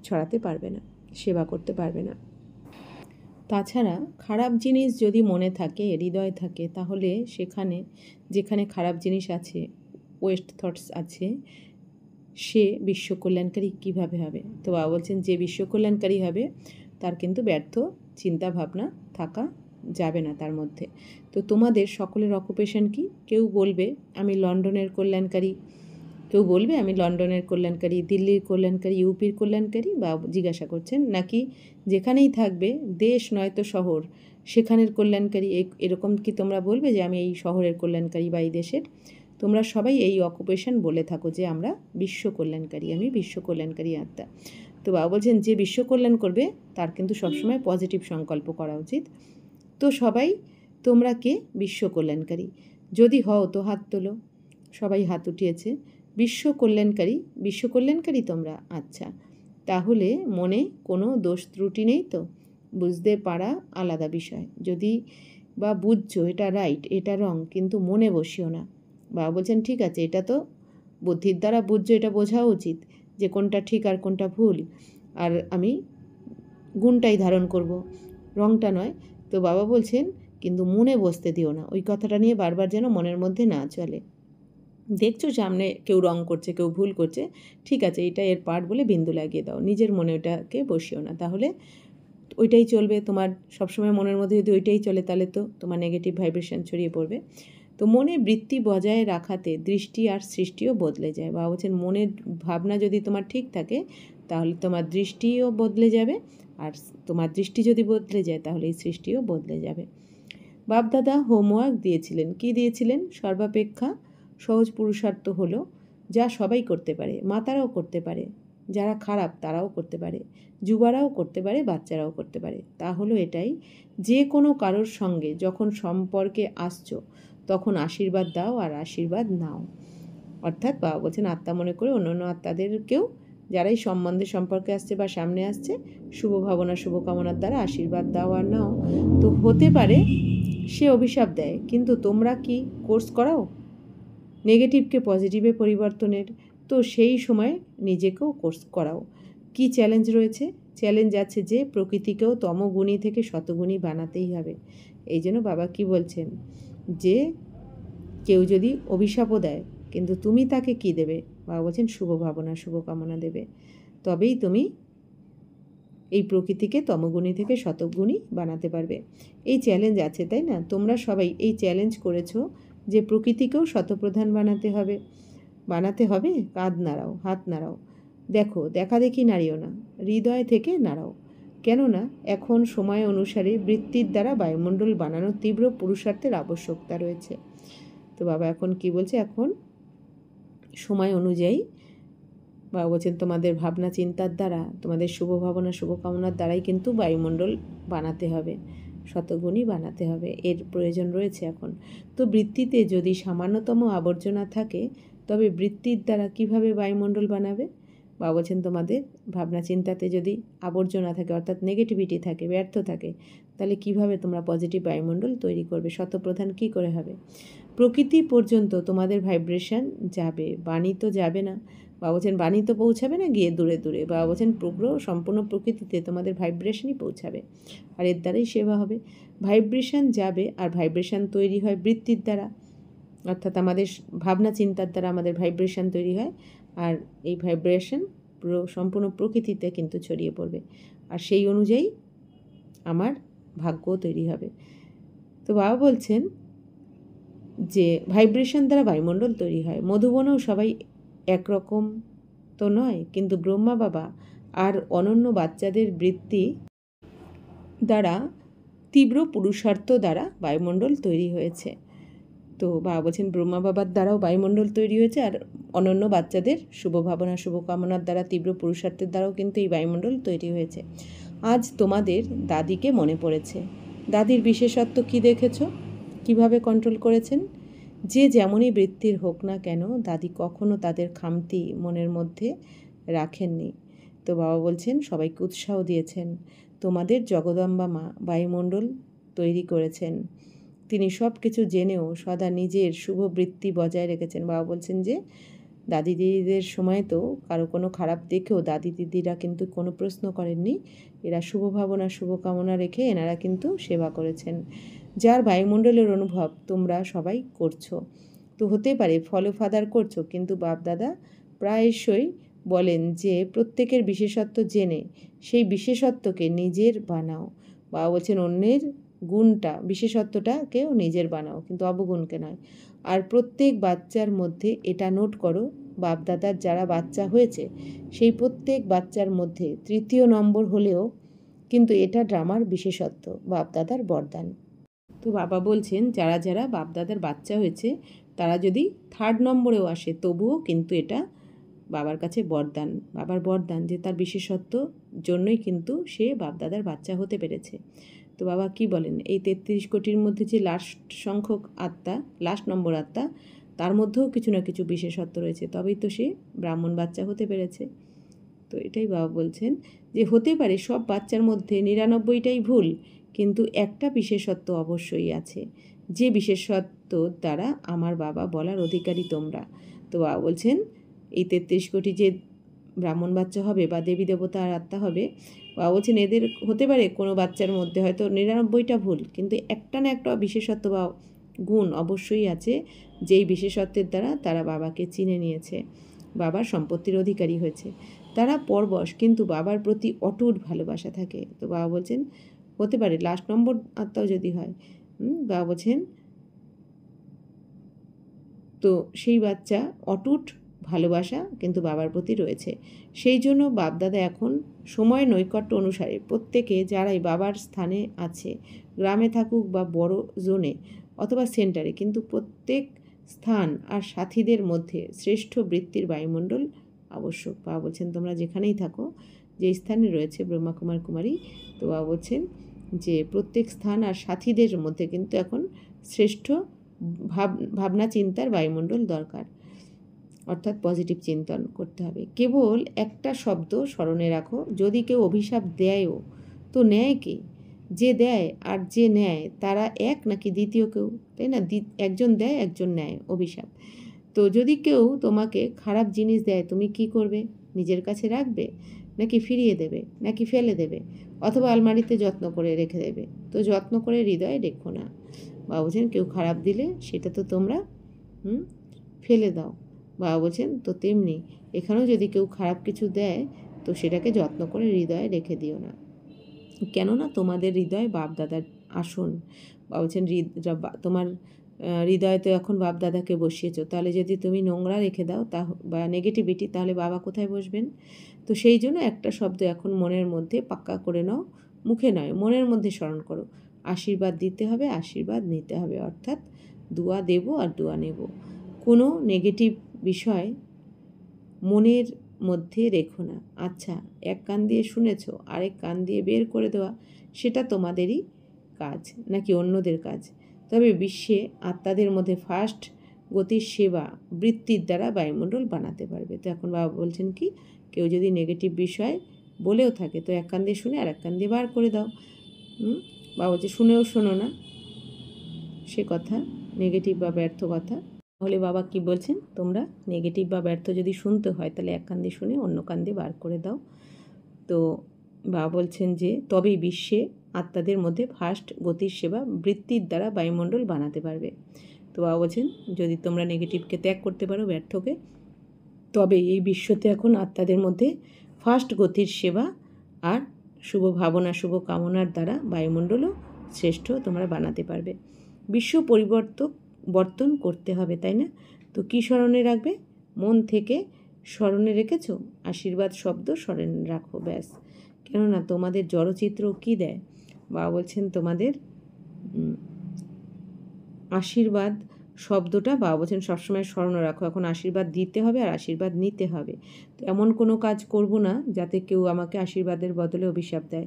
ছড়াতে পারবে না, সেবা করতে পারবে না। তাছাড়া খারাপ জিনিস যদি মনে থাকে, হৃদয় থাকে, তাহলে যেখানে খারাপ জিনিস আছে, ওয়েস্ট থটস আছে, সে বিশ্ব কল্যাণকারী কীভাবে হবে? তো বাবা বলছেন যে বিশ্ব কল্যাণকারী হবে তার কিন্তু ব্যর্থ চিন্তা ভাবনা থাকা যাবে না তার মধ্যে। তো তোমাদের সকলের অকুপেশন কি? কেউ বলবে আমি লন্ডনের কল্যাণকারী, কেউ বলবে আমি লন্ডনের কল্যাণকারী, দিল্লির কল্যাণকারী, ইউপির কল্যাণকারী, বা জিজ্ঞাসা করছেন নাকি যেখানেই থাকবে দেশ নয়তো শহর সেখানের কল্যাণকারী, এরকম কি তোমরা বলবে যে আমি এই শহরের কল্যাণকারী বা এই দেশের? তোমরা সবাই এই অকুপেশন বলে থাকো যে আমরা বিশ্ব কল্যাণকারী, আমি বিশ্ব কল্যাণকারী আত্মা। তো বাবা বলছেন যে বিশ্ব কল্যাণ করবে তার কিন্তু সবসময় পজিটিভ সংকল্প করা উচিত। তো সবাই তোমরা কে বিশ্ব কল্যাণকারী? যদি হও তো হাত তোলো। সবাই হাত উঠিয়েছে। বিশ্ব কল্যাণকারী তোমরা, আচ্ছা, তাহলে মনে কোনো দোষ ত্রুটি নেই তো? বুঝতে পারা আলাদা বিষয়, যদি বা বুঝছো এটা রাইট এটা রং, কিন্তু মনে বসিও না। বাবা বলছেন ঠিক আছে এটা তো বুদ্ধির দ্বারা বুঝছো, এটা বোঝা উচিত যে কোনটা ঠিক আর কোনটা ভুল, আর আমি গুণটাই ধারণ করব, রংটা নয়। তো বাবা বলছেন কিন্তু মনে বসতে দিও না, ওই কথাটা নিয়ে বারবার যেন মনের মধ্যে না চলে। দেখছো সামনে কেউ রং করছে, কেউ ভুল করছে, ঠিক আছে এটা এর পার্ট বলে বিন্দু লাগিয়ে দাও, নিজের মনে ওটাকে বসিও না, তাহলে ওইটাই চলবে। তোমার সবসময় মনের মধ্যে যদি ওইটাই চলে তাহলে তো তোমার নেগেটিভ ভাইব্রেশন ছড়িয়ে পড়বে। তো মনে বৃত্তি বজায় রাখাতে দৃষ্টি আর সৃষ্টিও বদলে যায়। বাবা বলছেন মনের ভাবনা যদি তোমার ঠিক থাকে তাহলে তোমার দৃষ্টিও বদলে যাবে, আর তোমার দৃষ্টি যদি বদলে যায় তাহলে এই সৃষ্টিও বদলে যাবে। বাপদাদা হোমওয়ার্ক দিয়েছিলেন, কি দিয়েছিলেন? সর্বাপেক্ষা সহজ পুরুষার্থ হলো যা সবাই করতে পারে, মাতারাও করতে পারে, যারা খারাপ তারাও করতে পারে, যুবারাও করতে পারে, বাচ্চারাও করতে পারে। তা হলো এটাই, যে কোনো কারোর সঙ্গে যখন সম্পর্কে আসছো তখন আশীর্বাদ দাও আর আশীর্বাদ নাও। অর্থাৎ বাবা বলছেন আত্মা মনে করে অন্য অন্য আত্মাদেরকেও যারাই সম্বন্ধে সম্পর্কে আসছে বা সামনে আসছে, শুভ ভাবনা শুভকামনার দ্বারা আশীর্বাদ দাও আর নাও। তো হতে পারে সে অভিশাপ দেয়, কিন্তু তোমরা কি কোর্স করাও নেগেটিভকে পজিটিভে পরিবর্তনের? তো সেই সময় নিজেকেও কোর্স করাও। কি চ্যালেঞ্জ রয়েছে? চ্যালেঞ্জ আছে যে প্রকৃতিকেও তমগুণী থেকে শতগুণী বানাতেই হবে। এই জন্য বাবা কি বলছেন, যে কেউ যদি অভিশাপও দেয়, কিন্তু তুমি তাকে কি দেবে? বাবা বলছেন শুভ ভাবনা শুভকামনা দেবে, তবেই তুমি এই প্রকৃতিকে তমগুণী থেকে শতগুণী বানাতে পারবে। এই চ্যালেঞ্জ আছে, তাই না? তোমরা সবাই এই চ্যালেঞ্জ করেছো যে প্রকৃতিকেও শতপ্রধান বানাতে হবে। কাঁধ নাড়াও, হাত নাড়াও, দেখো দেখা দেখি নাড়িও না, হৃদয় থেকে নাড়াও। কেননা এখন সময় অনুসারে বৃত্তির দ্বারা বায়ুমণ্ডল বানানোর তীব্র পুরুষার্থের আবশ্যকতা রয়েছে। তো বাবা এখন কি বলছে, এখন সময় অনুযায়ী বাবা বলছেন তোমাদের ভাবনা চিন্তার দ্বারা, তোমাদের শুভ ভাবনা শুভকামনার দ্বারাই কিন্তু বায়ুমণ্ডল বানাতে হবে, শতগুণী বানাতে হবে, এর প্রয়োজন রয়েছে এখন। তো বৃত্তিতে যদি সামান্যতম আবর্জনা থাকে, তবে বৃত্তির দ্বারা কিভাবে বায়ুমণ্ডল বানাবে? বাবা বলছেন তোমাদের ভাবনা চিন্তাতে যদি আবর্জনা থাকে, অর্থাৎ নেগেটিভিটি থাকে, ব্যর্থ থাকে, তাহলে কিভাবে তোমরা পজিটিভ বায়ুমণ্ডল তৈরি করবে? শতপ্রধান কি করে হবে? প্রকৃতি পর্যন্ত তোমাদের ভাইব্রেশন যাবে, বাণী তো যাবে না। বাবা বলছেন বাণী তো পৌঁছাবে না গিয়ে দূরে দূরে। বাবা বলছেন সম্পূর্ণ প্রকৃতিতে তোমাদের ভাইব্রেশনই পৌঁছাবে, আর এর দ্বারাই সেবা হবে। ভাইব্রেশন যাবে, আর ভাইব্রেশন তৈরি হয় বৃত্তির দ্বারা, অর্থাৎ আমাদের ভাবনা চিন্তার দ্বারা আমাদের ভাইব্রেশন তৈরি হয়, আর এই ভাইব্রেশন সম্পূর্ণ প্রকৃতিতে কিন্তু ছড়িয়ে পড়বে, আর সেই অনুযায়ী আমার ভাগ্যও তৈরি হবে। তো বাবা বলছেন যে ভাইব্রেশন দ্বারা বায়ুমণ্ডল তৈরি হয়। মধুবনেও সবাই একরকম তো নয়, কিন্তু ব্রহ্মা বাবা আর অনন্য বাচ্চাদের বৃত্তি দ্বারা তীব্র পুরুষার্থ দ্বারা বায়ুমণ্ডল তৈরি হয়েছে। তো বাবা বলছেন ব্রহ্মা বাবার দ্বারাও বায়ুমণ্ডল তৈরি হয়েছে, আর অনন্য বাচ্চাদের শুভ ভাবনা শুভকামনার দ্বারা তীব্র পুরুষার্থের দ্বারাও কিন্তু এই বায়ুমণ্ডল তৈরি হয়েছে। আজ তোমাদের দাদিকে মনে পড়েছে। দাদির বিশেষত্ব কি দেখেছো? কিভাবে কন্ট্রোল করেছেন? যে যেমনই বৃত্তির হোক না কেন, দাদি কখনো তাদের খামতি মনের মধ্যে রাখেননি। তো বাবা বলছেন সবাইকে উৎসাহ দিয়েছেন। তোমাদের জগদম্বা মা বায়ুমণ্ডল তৈরি করেছেন, তিনি সব কিছু জেনেও সদা নিজের শুভ বৃত্তি বজায় রেখেছেন। বাবা বলছেন যে দাদি দিদিদের সময় তো কারো কোনো খারাপ দেখেও দাদি দিদিরা কিন্তু কোনো প্রশ্ন করেননি, এরা শুভ ভাবনা শুভকামনা রেখে এনারা কিন্তু সেবা করেছেন, যার বায়ুমণ্ডলের অনুভব তোমরা সবাই করছো। তো হতে পারে ফলো ফাদার করছো, কিন্তু বাপদাদা প্রায়শই বলেন যে প্রত্যেকের বিশেষত্ব জেনে সেই বিশেষত্বকে নিজের বানাও। বাবা বলছেন অন্যের গুণটা বিশেষত্বটাকেও নিজের বানাও, কিন্তু অবগুণকে নয়। আর প্রত্যেক বাচ্চার মধ্যে এটা নোট করো, বাপদাদার যারা বাচ্চা হয়েছে সেই প্রত্যেক বাচ্চার মধ্যে 3য় নম্বর হলেও কিন্তু এটা ড্রামার বিশেষত্ব, বাপদাদার বরদান। তো বাবা বলছেন যারা যারা বাপদাদার বাচ্চা হয়েছে তারা যদি 3rd নম্বরেও আসে, তবুও কিন্তু এটা বাবার কাছে বরদান, বাবার বরদান যে তার বিশেষত্ব জন্যই কিন্তু সে বাপদাদার বাচ্চা হতে পেরেছে। তো বাবা কি বলেন, এই 33 কোটির মধ্যে যে লাস্ট সংখ্যক আত্মা, লাস্ট নম্বর আত্মা, তার মধ্যেও কিছু না কিছু বিশেষত্ব রয়েছে, তবেই তো সে ব্রাহ্মণ বাচ্চা হতে পেরেছে। তো এটাই বাবা বলছেন যে হতে পারে সব বাচ্চার মধ্যে 99টাই ভুল, কিন্তু একটা বিশেষত্ব অবশ্যই আছে, যে বিশেষত্ব দ্বারা আমার বাবা বলার অধিকারী তোমরা। তো বাবা বলছেন এই 33 কোটি যে ব্রাহ্মণ বাচ্চা হবে বা দেবী দেবতার আত্মা হবে, বাবা বলছেন এদের হতে পারে কোনো বাচ্চার মধ্যে হয়তো 99টা ভুল, কিন্তু একটা না একটা বিশেষত্ব বা গুণ অবশ্যই আছে, যেই বিশেষত্বের দ্বারা তারা বাবাকে চিনে নিয়েছে, বাবার সম্পত্তির অধিকারী হয়েছে। তারা পরবশ, কিন্তু বাবার প্রতি অটুট ভালোবাসা থাকে। তো বাবা বলছেন হতে পারে লাস্ট নম্বর আত্মাও যদি হয়, বাবা বলছেন তো সেই বাচ্চা অটুট ভালোবাসা কিন্তু বাবার প্রতি রয়েছে। সেই জন্য বাপদাদা এখন সময় নৈকট্য অনুসারে প্রত্যেকে যারাই বাবার স্থানে আছে, গ্রামে থাকুক বা বড় জোনে অথবা সেন্টারে, কিন্তু প্রত্যেক স্থান আর সাথীদের মধ্যে শ্রেষ্ঠ বৃত্তির বায়ুমণ্ডল আবশ্যক। বাবা বলছেন তোমরা যেখানেই থাকো, যে স্থানে রয়েছে ব্রহ্মা কুমার কুমারী, তো বাবা বলছেন যে প্রত্যেক স্থান আর সাথীদের মধ্যে কিন্তু এখন শ্রেষ্ঠ ভাবনা চিন্তার বায়ুমণ্ডল দরকার। অর্থাৎ পজিটিভ চিন্তন করতে হবে। কেবল একটা শব্দ স্মরণে রাখো, যদি কেউ অভিশাপ দেয়ও তো নেয় কে? যে দেয় আর যে নেয় তারা এক নাকি দ্বিতীয় কেউ, তাই না? একজন দেয় একজন নেয় অভিশাপ। তো যদি কেউ তোমাকে খারাপ জিনিস দেয় তুমি কি করবে? নিজের কাছে রাখবে নাকি ফিরিয়ে দেবে নাকি ফেলে দেবে, অথবা আলমারিতে যত্ন করে রেখে দেবে? তো যত্ন করে হৃদয়ে রেখো না। বাবা বলছেন কেউ খারাপ দিলে সেটা তো তোমরা ফেলে দাও। বাবা বলছেন তো তেমনি এখানেও যদি কেউ খারাপ কিছু দেয় তো সেটাকে যত্ন করে হৃদয়ে রেখে দিও না, কেননা তোমাদের হৃদয় বাপদাদার আসন। বাবা বলছেন তোমার হৃদয়ে তো এখন বাপদাদাকে বসিয়েছো, তাহলে যদি তুমি নোংরা রেখে দাও বা নেগেটিভিটি, তাহলে বাবা কোথায় বসবেন? তো সেই জন্য একটা শব্দ এখন মনের মধ্যে পাক্কা করে নাও, মুখে নয়, মনের মধ্যে স্মরণ করো। আশীর্বাদ দিতে হবে, আশীর্বাদ নিতে হবে, অর্থাৎ দোয়া দেব আর দোয়া নেব। কোনো নেগেটিভ বিষয় মনের মধ্যে রেখো না। আচ্ছা, এক কান দিয়ে শুনেছ, আরেক কান দিয়ে বের করে দেওয়া সেটা তোমাদেরই কাজ নাকি অন্যদের কাজ? তবে বিশ্বে আত্মাদের মধ্যে ফার্স্ট গতির সেবা বৃত্তির দ্বারা বায়ুমণ্ডল বানাতে পারবে। তো এখন বাবা বলছেন কি, কেউ যদি নেগেটিভ বিষয় বলেও থাকে তো এক কান দিয়ে শুনে আর এক কান দিয়ে বার করে দাও। বাবা বলছে শুনেও শোনো না সে কথা, নেগেটিভ বা ব্যর্থ কথা। তাহলে বাবা কি বলছেন, তোমরা নেগেটিভ বা ব্যর্থ যদি শুনতে হয় তাহলে এক কান দিয়ে শুনে অন্য কান দিয়ে বার করে দাও। তো বাবা বলছেন যে তবেই বিশ্বে আত্মাদের মধ্যে ফার্স্ট গতির সেবা বৃত্তির দ্বারা বায়ুমণ্ডল বানাতে পারবে। তো বাবা বলছেন যদি তোমরা নেগেটিভকে ত্যাগ করতে পারো, ব্যর্থকে, তবে এই বিশ্বতে এখন আত্মাদের মধ্যে ফার্স্ট গতির সেবা আর শুভ ভাবনা শুভ কামনার দ্বারা বায়ুমণ্ডলও শ্রেষ্ঠ তোমরা বানাতে পারবে। বিশ্ব পরিবর্তন করতে হবে, তাই না? তো কী স্মরণে রাখবে? মন থেকে স্মরণে রেখেছো? আশীর্বাদ শব্দ স্মরণে রাখো, ব্যাস। কেননা তোমাদের জড়চিত্র কী দেয়? বাবা বলছেন তোমাদের আশীর্বাদ শব্দটা বাবা বলছেন সবসময় স্মরণে রাখো। এখন আশীর্বাদ দিতে হবে আর আশীর্বাদ নিতে হবে। তো এমন কোনো কাজ করব না যাতে কেউ আমাকে আশীর্বাদের বদলে অভিশাপ দেয়।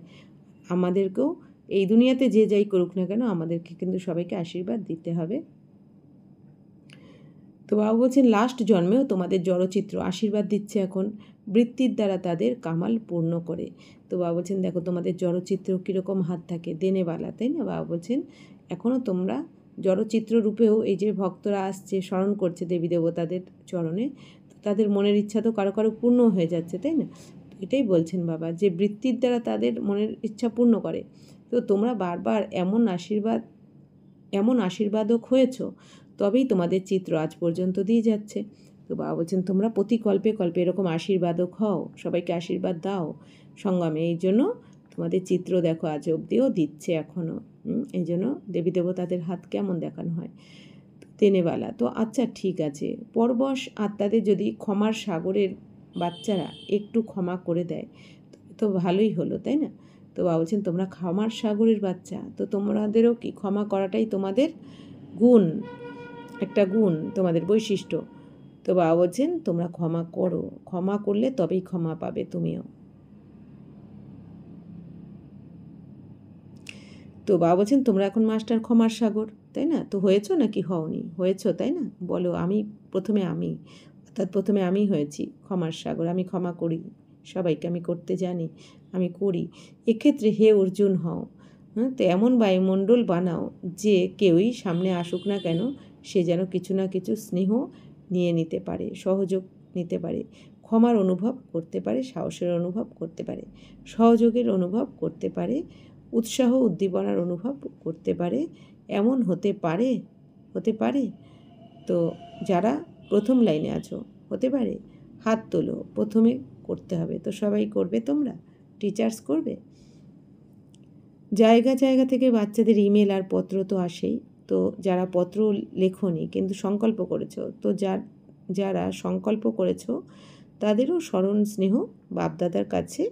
আমাদেরকেও এই দুনিয়াতে যে যাই করুক না কেন আমাদেরকে কিন্তু সবাইকে আশীর্বাদ দিতে হবে। তো বাবা বলছেন লাস্ট জন্মেও তোমাদের জড়চিত্র আশীর্বাদ দিচ্ছে এখন বৃত্তির দ্বারা তাদের কামাল পূর্ণ করে। তো বাবা বলছেন দেখো তোমাদের জড়চিত্র কীরকম হাত থাকে, দেনেবালা, তাই না? বাবা বলছেন এখনও তোমরা জড়চিত্র রূপেও এই যে ভক্তরা আসছে স্মরণ করছে দেবী দেবতাদের চরণে, তাদের মনের ইচ্ছা তো কারো কারো পূর্ণ হয়ে যাচ্ছে, তাই না? তো এটাই বলছেন বাবা যে বৃত্তির দ্বারা তাদের মনের ইচ্ছা পূর্ণ করে। তো তোমরা বারবার এমন আশীর্বাদক হয়েছ, তবেই তোমাদের চিত্র আজ পর্যন্ত দিয়ে যাচ্ছে। তো বাবা বলছেন তোমরা প্রতি কল্পে কল্পে এরকম আশীর্বাদক হও, সবাইকে আশীর্বাদ দাও সঙ্গমে। এই জন্য তোমাদের চিত্র দেখো আজ অবধিও দিচ্ছে এখনও। এই জন্য দেবী দেবতাদের হাত কেমন দেখানো হয়, তেনেবালা। তো আচ্ছা ঠিক আছে, পরবশ আত্মাদের যদি ক্ষমার সাগরের বাচ্চারা একটু ক্ষমা করে দেয় তো ভালোই হলো, তাই না? তো বাবা বলছেন তোমরা ক্ষমার সাগরের বাচ্চা, তো তোমাদেরও কি ক্ষমা করাটাই তোমাদের গুণ, একটা গুণ, তোমাদের বৈশিষ্ট্য। তো বাবা বলছেন তোমরা ক্ষমা করো, ক্ষমা করলে তবেই ক্ষমা পাবে তুমিও। তো বাবা বলছেন তোমরা এখন মাস্টার ক্ষমার সাগর, তাই না? তো হয়েছো নাকি হওনি? হয়েছো, তাই না? বলো অর্থাৎ প্রথমে আমি হয়েছি ক্ষমার সাগর, আমি ক্ষমা করি সবাইকে, আমি করতে জানি, আমি করি। এক্ষেত্রে হে অর্জুন হও, তো এমন বায়ুমণ্ডল বানাও যে কেউই সামনে আসুক না কেন সে যেন কিছু না কিছু স্নেহ নিয়ে নিতে পারে, সহযোগ নিতে পারে, ক্ষমার অনুভব করতে পারে, সাহসের অনুভব করতে পারে, সহযোগের অনুভব করতে পারে, উৎসাহ উদ্দীপনার অনুভব করতে পারে। এমন হতে পারে। তো যারা প্রথম লাইনে আছো হতে পারে, হাত তোলো, প্রথমে করতে হবে। তো সবাই করবে, তোমরা টিচার্স করবে। জায়গা জায়গা থেকে বাচ্চাদের ইমেল আর পত্র তো আসেই। তো যারা পত্র লেখনি কিন্তু সংকল্প করেছো, তো যারা সংকল্প করেছো তাদেরও স্মরণ স্নেহ বাপদাদার কাছে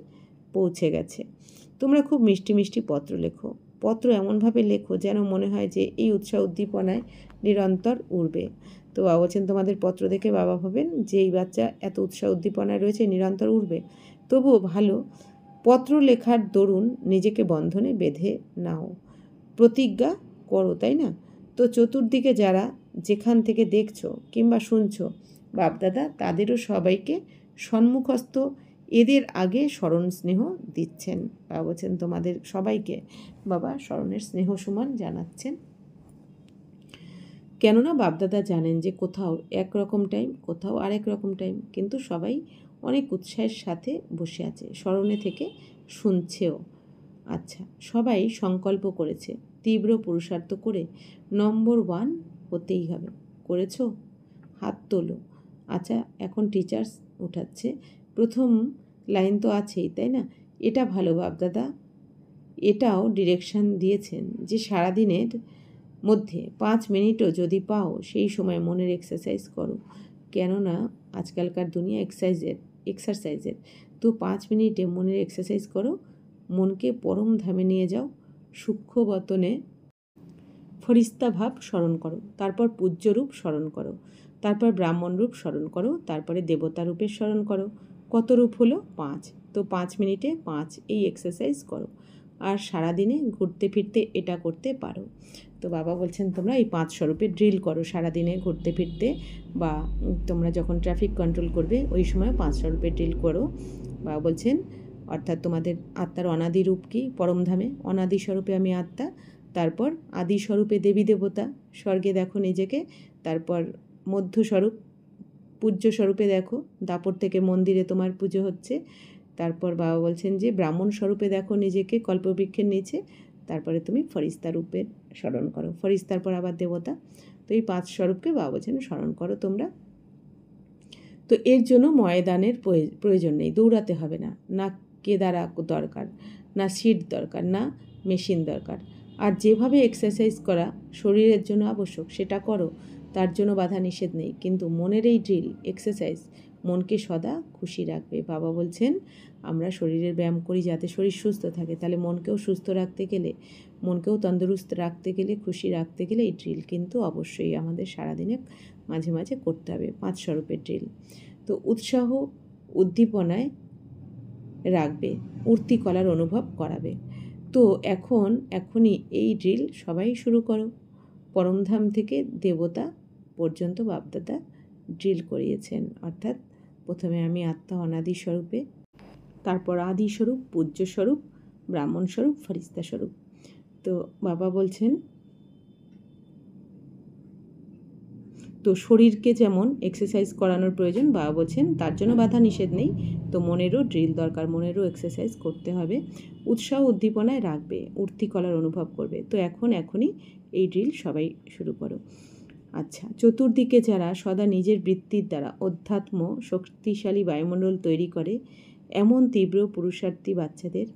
পৌঁছে গেছে। তোমরা খুব মিষ্টি মিষ্টি পত্র লেখো, পত্র এমনভাবে লেখো যেন মনে হয় যে এই উৎসাহ উদ্দীপনায় নিরন্তর উড়বে। তো বাবা বলছেন তোমাদের পত্র দেখে বাবা ভাবেন যে এই বাচ্চা এত উৎসাহ উদ্দীপনায় রয়েছে, নিরন্তর উড়বে। তবুও ভালো পত্র লেখার দরুন নিজেকে বন্ধনে বেঁধে নাও, প্রতিজ্ঞা করো, তাই না? তো চতুর্দিকে যারা যেখান থেকে দেখছো কিংবা শুনছো বাপদাদা তাদেরও সবাইকে সম্মুখস্থ এদের আগে স্মরণ স্নেহ দিচ্ছেন। বাবা বলছেন তোমাদের সবাইকে বাবা স্মরণের স্নেহ সুমন জানাচ্ছেন। কেননা বাপদাদা জানেন যে কোথাও একরকম টাইম, কোথাও আরেক রকম টাইম, কিন্তু সবাই অনেক উৎসাহের সাথে বসে আছে, স্মরণে থেকে শুনছেও। আচ্ছা, সবাই সংকল্প করেছে তীব্র পুরুষার্থ করে নম্বর 1 হতেই হবে। করেছো? হাত তোলো। আচ্ছা, এখন টিচার্স উঠাচ্ছে। প্রথম লাইন তো আছেই, তাই না? এটা ভালো বাপদাদা, এটাও ডিরেকশন দিয়েছেন যে সারাদিনের মধ্যে 5 মিনিটও যদি পাও সেই সময় মনের এক্সারসাইজ করো। কেননা আজকালকার দুনিয়া এক্সারসাইজের তো 5 মিনিটে মনের এক্সারসাইজ করো। মনকে পরম ধামে নিয়ে যাও, সূক্ষ্ম বতনে ফরিস্তা ভাব স্মরণ করো, তারপর পূজ্যরূপ স্মরণ করো, তারপর ব্রাহ্মণ রূপ স্মরণ করো, তারপরে দেবতা রূপের স্মরণ করো। কত রূপ হলো? 5। তো 5 মিনিটে 5 এই এক্সারসাইজ করো, আর সারাদিনে ঘুরতে ফিরতে এটা করতে পারো। তো বাবা বলছেন তোমরা এই 5 স্বরূপে ড্রিল করো সারাদিনে ঘুরতে ফিরতে, বা তোমরা যখন ট্রাফিক কন্ট্রোল করবে ওই সময় 5 স্বরূপে ড্রিল করো। বাবা বলছেন অর্থাৎ তোমাদের আত্মার অনাদি রূপ কি? পরমধামে অনাদি স্বরূপে আমি আত্মা, তারপর আদি স্বরূপে দেবী দেবতা, স্বর্গে দেখো নিজেকে, তারপর মধ্যস্বরূপ পূজ্য স্বরূপে দেখো, দাপর থেকে মন্দিরে তোমার পুজো হচ্ছে। তারপর বাবা বলছেন যে ব্রাহ্মণ স্বরূপে দেখো নিজেকে কল্পবৃক্ষের নিচে, তারপরে তুমি ফরিস্তা রূপের স্মরণ করো, ফরিস্তার পর আবার দেবতা। তো এই 5 স্বরূপকে বাবা বলছেন স্মরণ করো তোমরা। তো এর জন্য ময়দানের প্রয়োজন নেই, দৌড়াতে হবে না, না কেদারা দরকার, না সিট দরকার, না মেশিন দরকার। আর যেভাবে এক্সারসাইজ করা শরীরের জন্য আবশ্যক সেটা করো, তার জন্য বাধা নিষেধ নেই। কিন্তু মনের এই ড্রিল এক্সারসাইজ মনকে সদা খুশি রাখবে। বাবা বলছেন আমরা শরীরের ব্যায়াম করি যাতে শরীর সুস্থ থাকে, তাহলে মনকেও সুস্থ রাখতে গেলে, মনকেও তন্দুরুস্ত রাখতে গেলে, খুশি রাখতে গেলে এই ড্রিল কিন্তু অবশ্যই আমাদের সারাদিনে মাঝে মাঝে করতে হবে। 5 স্বরূপের ড্রিল। তো উৎসাহ উদ্দীপনায় রাখবে, উর্তিকলার অনুভব করাবে। তো এখনই এই ড্রিল সবাই শুরু করো। পরমধাম থেকে দেবতা পর্যন্ত বাপদাদা ড্রিল করিয়েছেন। অর্থাৎ প্রথমে আমি আত্মা অনাদি স্বরূপে, তারপর আদি স্বরূপ, পূজ্য স্বরূপ, ব্রাহ্মণ স্বরূপ, ফরিস্তা স্বরূপ। তো বাবা বলছেন তো শরীরকে যেমন এক্সারসাইজ করানোর প্রয়োজন, বাবা বলছেন তার জন্য বাধা নিষেধ নেই। তো মনেরও ড্রিল দরকার, মনেরও এক্সারসাইজ করতে হবে। উৎসাহ উদ্দীপনায় রাখবে, উর্তিকলার অনুভব করবে। তো এখনই এই ড্রিল সবাই শুরু করো। আচ্ছা, চতুর্দিকে যারা সদা নিজের বৃত্তির দ্বারা অধ্যাত্ম শক্তিশালী বায়ুমণ্ডল তৈরি করে, এমন তীব্র পুরুষার্থী বাচ্চাদের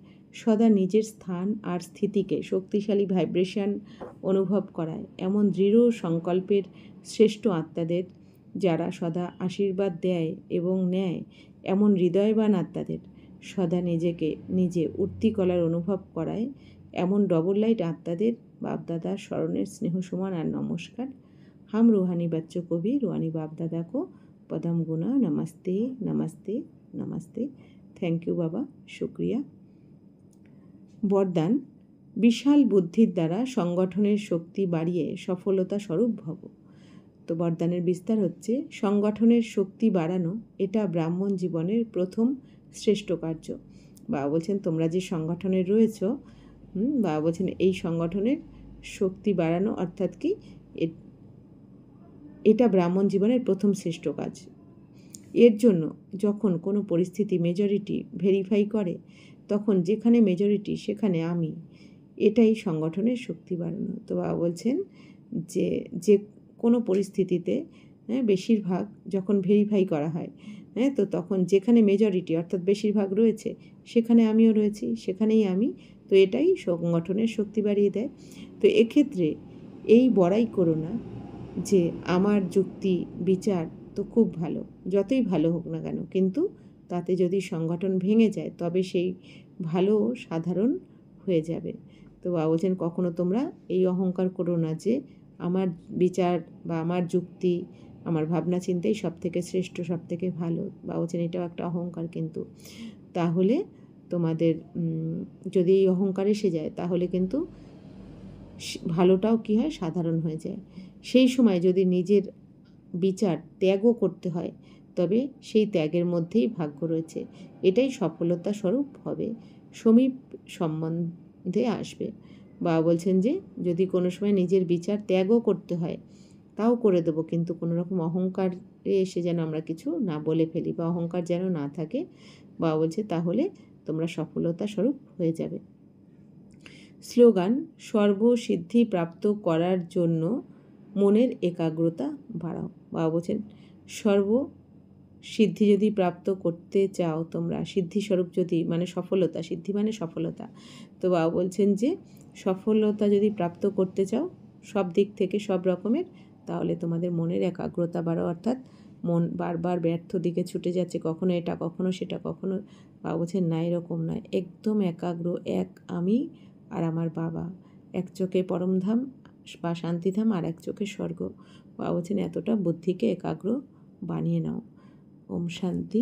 সদা নিজের স্থান আর স্থিতিকে শক্তিশালী ভাইব্রেশন অনুভব করায়, এমন দৃঢ় সংকল্পের শ্রেষ্ঠ আত্মাদের যারা সদা আশীর্বাদ দেয় এবং নেয়, এমন হৃদয়বান আত্মাদের সদা নিজেকে নিজে উর্তিকলার অনুভব করায়, এমন ডবল লাইট আত্মাদের বাপদাদার স্মরণের স্নেহ সমান আর নমস্কার। हम रूहानी बच्चों को भी रूहानी बाप दादा को पदम गुना नमस्ते नमस्ते नमस्ते। थैंक यू बाबा, शुक्रिया। বরদান বিশাল বুদ্ধির দ্বারা সংগঠনের শক্তি বাড়িয়ে সফলতা স্বরূপ ভব। তো বরদানের বিস্তার হচ্ছে সংগঠনের শক্তি বাড়ানো, এটা ব্রাহ্মণ জীবনের প্রথম শ্রেষ্ঠ কার্য। বাবা বলছেন তোমরা যে সংগঠনে রয়েছ, বাবা বলছেন এই সংগঠনের শক্তি বাড়ানো অর্থাৎ কি, এটা ব্রাহ্মণ জীবনের প্রথম শ্রেষ্ঠ কাজ। এর জন্য যখন কোনো পরিস্থিতি মেজরিটি ভেরিফাই করে, তখন যেখানে মেজরিটি সেখানে আমি, এটাই সংগঠনের শক্তি বাড়ানো। তো বাবা বলছেন যে কোনো পরিস্থিতিতে বেশিরভাগ যখন ভেরিফাই করা হয়, তো তখন যেখানে মেজরিটি অর্থাৎ বেশিরভাগ রয়েছে সেখানে আমিও রয়েছি, সেখানেই আমি। তো এটাই সংগঠনের শক্তি বাড়িয়ে দেয়। তো এক্ষেত্রে এই বড়াই করো না যে আমার যুক্তি বিচার তো খুব ভালো, যতই ভালো হোক না কেন, কিন্তু তাতে যদি সংগঠন ভেঙে যায় তবে সেই ভালো সাধারণ হয়ে যাবে। তো বাবা বলছেন কখনো তোমরা এই অহংকার করো না যে আমার বিচার বা আমার যুক্তি, আমার ভাবনা চিন্তাই সব থেকে শ্রেষ্ঠ, সব থেকে ভালো। বাবা বলছেন এটাও একটা অহংকার। কিন্তু তাহলে তোমাদের যদি এই অহংকার এসে যায় তাহলে কিন্তু ভালোটাও কী হয়, সাধারণ হয়ে যায়। সেই সময় যদি নিজের বিচার ত্যাগও করতে হয়, তবে সেই ত্যাগের মধ্যেই ভাগ্য রয়েছে। এটাই সফলতা স্বরূপ হবে, সমীপ সম্বন্ধে আসবে। বাবা বলছেন যে যদি কোনো সময় নিজের বিচার ত্যাগও করতে হয় তাও করে দেবো, কিন্তু কোনো রকম অহংকারে এসে যেন আমরা কিছু না বলে ফেলি বা অহংকার যেন না থাকে। বাবা বলছে তাহলে তোমরা সফলতা স্বরূপ হয়ে যাবে। স্লোগান: সর্বসিদ্ধি প্রাপ্ত করার জন্য মনের একাগ্রতা বাড়াও। বাবা বলছেন সর্বসিদ্ধি যদি প্রাপ্ত করতে চাও তোমরা, সিদ্ধিস্বরূপ যদি মানে সফলতা, সিদ্ধি মানে সফলতা, তো বাবা বলছেন যে সফলতা যদি প্রাপ্ত করতে চাও সব দিক থেকে সব রকমের, তাহলে তোমাদের মনের একাগ্রতা বাড়াও। অর্থাৎ মন বারবার ব্যর্থ দিকে ছুটে যাচ্ছে, কখনো এটা কখনো সেটা, কখনো বাবা বলছেন না, এরকম নয়, একদম একাগ্র, এক আমি আর আমার বাবা, এক চোখে পরমধাম বা শান্তিধাম আর এক চোখে স্বর্গ। বাবা বলছেন এতটা বুদ্ধিকে একাগ্র বানিয়ে নাও। ওম শান্তি।